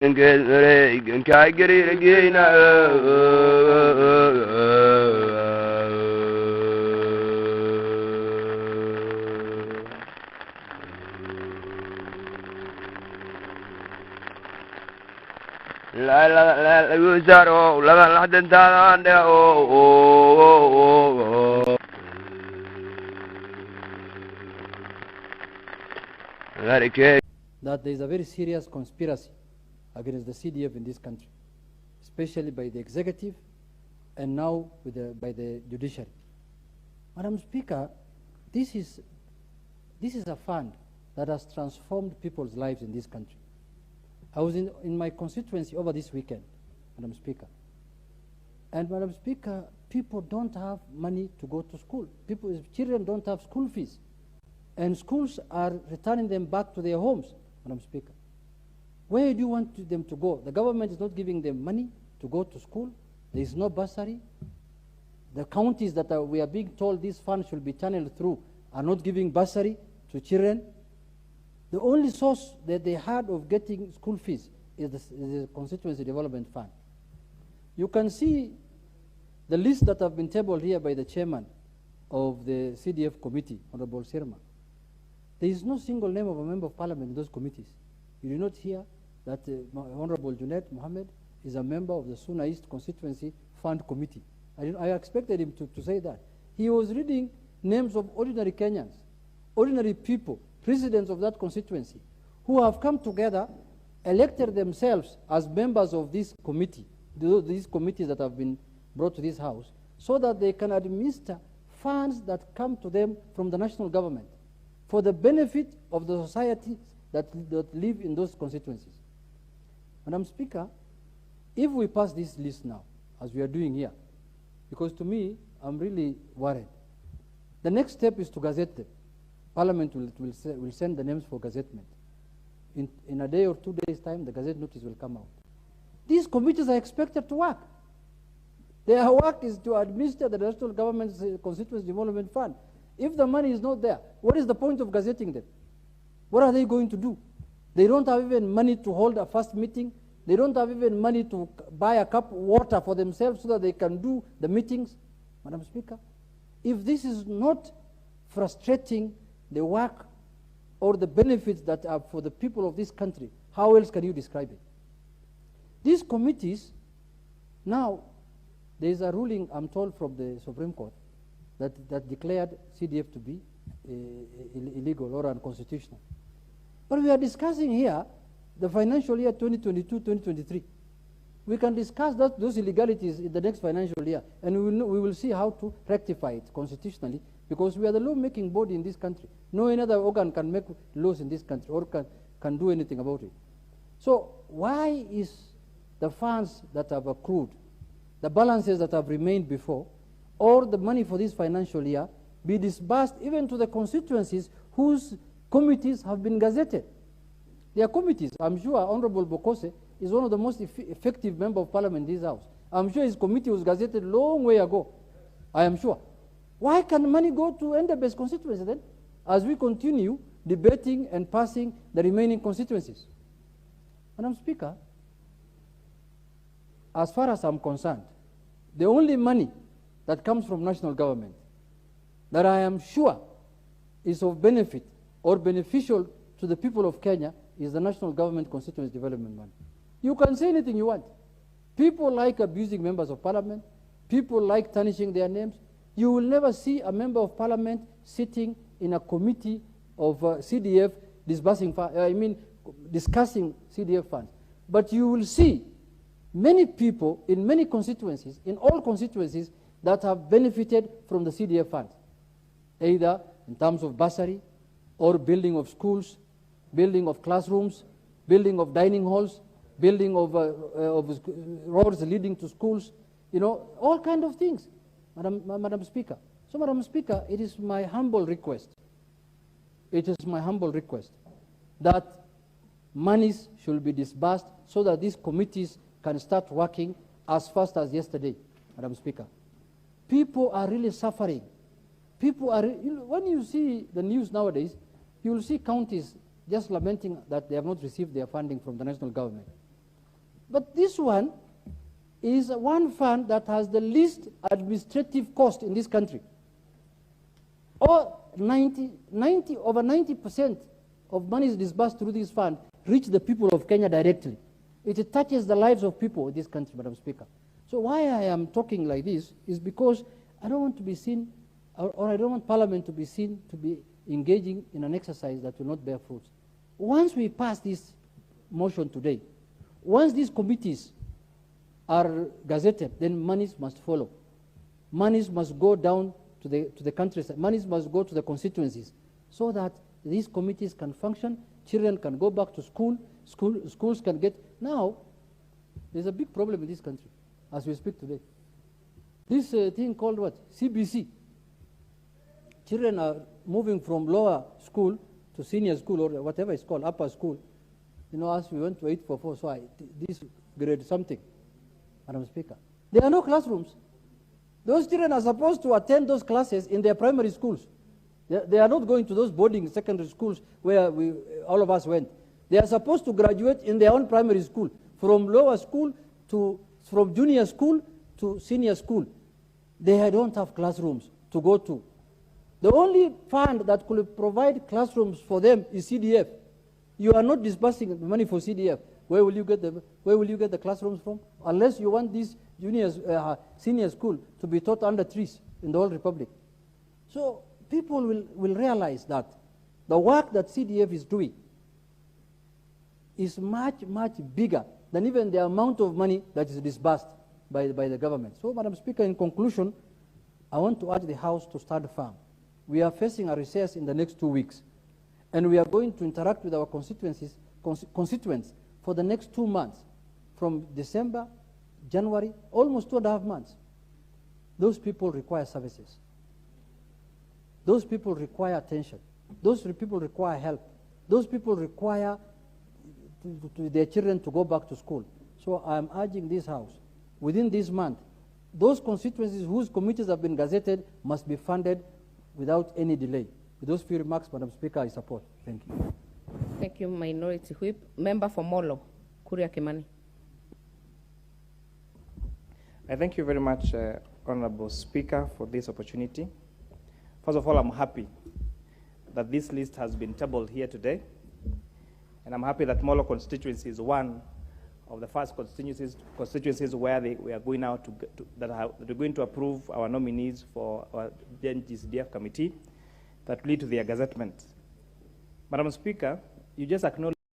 that there is a very serious conspiracy against the CDF in this country, especially by the executive and now by the judiciary. Madam Speaker, this is a fund that has transformed people's lives in this country. I was in my constituency over this weekend, Madam Speaker. And Madam Speaker, people don't have money to go to school. Children don't have school fees. And schools are returning them back to their homes, Madam Speaker. Where do you want them to go? The government is not giving them money to go to school. There is no bursary. The counties that we are being told this fund should be channeled through are not giving bursary to children. The only source that they had of getting school fees is the Constituency Development Fund. You can see the list that have been tabled here by the chairman of the CDF committee, Honorable Sirma. There is no single name of a member of parliament in those committees. You do not hear that Honorable Junaid Mohammed is a member of the Suna East Constituency Fund Committee. I expected him to say that. He was reading names of ordinary Kenyans, ordinary people, residents of that constituency, who have come together, elected themselves as members of this committee, these committees that have been brought to this house, so that they can administer funds that come to them from the national government for the benefit of the societies that live in those constituencies. Madam Speaker, if we pass this list now, as we are doing here, because to me, I'm really worried. The next step is to gazette them. Parliament will send the names for gazettement. In a day or 2 days' time, the gazette notice will come out. These committees are expected to work. Their work is to administer the national government's constituency development fund. If the money is not there, what is the point of gazetting them? What are they going to do? They don't have even money to hold a first meeting. They don't have even money to buy a cup of water for themselves so that they can do the meetings. Madam Speaker, if this is not frustrating the work or the benefits that are for the people of this country, how else can you describe it? These committees, now, there is a ruling, I'm told, from the Supreme Court that declared CDF to be illegal or unconstitutional. But we are discussing here the financial year 2022-2023. We can discuss those illegalities in the next financial year, and we will see how to rectify it constitutionally, because we are the law-making body in this country. No other organ can make laws in this country or can do anything about it. So why is the funds that have accrued, the balances that have remained before, or the money for this financial year be disbursed even to the constituencies whose committees have been gazetted? Their committees, I'm sure Honorable Bokose is one of the most effective members of parliament in this house. I'm sure his committee was gazetted long way ago. I am sure. Why can money go to Endebess constituency then, as we continue debating and passing the remaining constituencies? Madam Speaker, as far as I'm concerned, the only money that comes from national government that I am sure is of benefit or beneficial to the people of Kenya is the national government constituency development money. You can say anything you want. People like abusing members of parliament. People like tarnishing their names. You will never see a member of parliament sitting in a committee of CDF discussing CDF funds. But you will see many people in many constituencies, in all constituencies, that have benefited from the CDF funds, either in terms of bursary or building of schools, building of classrooms, building of dining halls, building of roads leading to schools, all kinds of things, Madam Speaker. So, Madam Speaker, it is my humble request, that monies should be disbursed so that these committees can start working as fast as yesterday, Madam Speaker. People are really suffering. People are, when you see the news nowadays, you will see counties just lamenting that they have not received their funding from the national government. But this one is one fund that has the least administrative cost in this country. Over 90% of money is disbursed through this fund reach the people of Kenya directly. It touches the lives of people in this country, Madam Speaker. So why I am talking like this is because I don't want to be seen, or I don't want Parliament to be seen to be engaging in an exercise that will not bear fruits. Once we pass this motion today, once these committees are gazetted, then monies must follow. Monies must go down to the countryside. Monies must go to the constituencies so that these committees can function, children can go back to school, schools can get. Now, there's a big problem in this country as we speak today. This thing called what? CBC. Children are moving from lower school to senior school or whatever it's called, upper school. You know, as we went to 844, so this grade something, Madam Speaker. There are no classrooms. Those children are supposed to attend those classes in their primary schools. They are not going to those boarding secondary schools where all of us went. They are supposed to graduate in their own primary school, from lower school from junior school to senior school. They don't have classrooms to go to. The only fund that could provide classrooms for them is CDF. You are not disbursing the money for CDF. Where will you get the classrooms from? Unless you want these senior school to be taught under trees in the whole republic. So people will realize that the work that CDF is doing is much, much bigger than even the amount of money that is disbursed by the government. So, Madam Speaker, in conclusion, I want to urge the House to stand firm. We are facing a recess in the next 2 weeks, and we are going to interact with our constituents for the next 2 months, from December, January, almost 2.5 months. Those people require services. Those people require attention. Those people require help. Those people require their children to go back to school. So I'm urging this House, within this month, those constituencies whose committees have been gazetted must be funded without any delay. With those few remarks, Madam Speaker, I support. Thank you. Thank you, Minority Whip. Member for Molo, Kuria Kimani. I thank you very much, Honorable Speaker, for this opportunity. First of all, I'm happy that this list has been tabled here today, and I'm happy that Molo constituency is one of the first constituencies where we are going out that we're going to approve our nominees for our GCDF committee that lead to their gazettement. Madam Speaker, you just acknowledged